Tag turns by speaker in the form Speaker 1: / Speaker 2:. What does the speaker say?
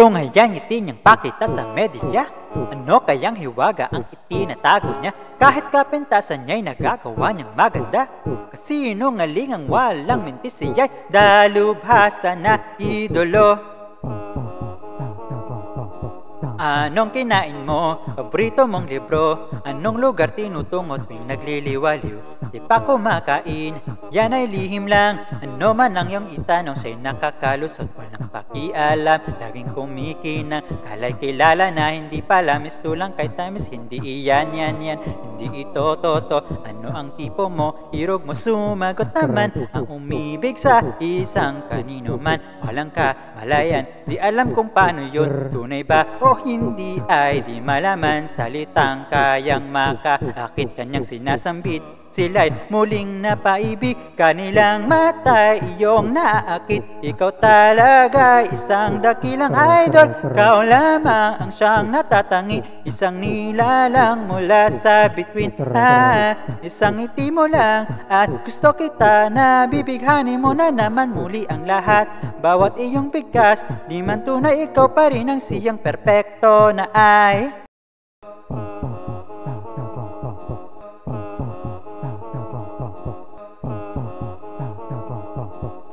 Speaker 1: Tunghayan ngiti niyang pakita sa media. Ano kayang hiwaga ang itinatago niya? Kahit kapintasan niya'y nagagawa niyang maganda. Kasinungaling ang walang mintis siya'y dalubhasa na idolo. Anong kinain mo? Paborito mong libro? Anong lugar tinutungo tuwing nagliliwaliw? Di pa kumakain, yan ay lihim lang. Ano man ang iyong itanong sa'y nakakalusot, walang pakialam, laging kumikinang. Kala'y kilala na hindi pala mistulang kay times, hindi iyan, yan, hindi ito, toto. Ano ang tipo mo? Irog mo, sumagot naman. Ang umibig sa isang kanino man, walang kamalayan. Di alam kung paano yun, tunay ba o hindi ay di malaman. Salitang kayang makaakit, kanyang sinasambit. Sila'y muling napaibig, kanilang mata'y iyong naakit. Ikaw talaga isang dakilang idol, ikaw lamang ang siyang natatangi. Isang nilalang mula sa bituin, isang ngiti mo lang at gusto kita na bibighani mo na naman muli ang lahat. Bawat iyong bigkas, di man tunay ikaw pa rin ang siyang perpekto na ay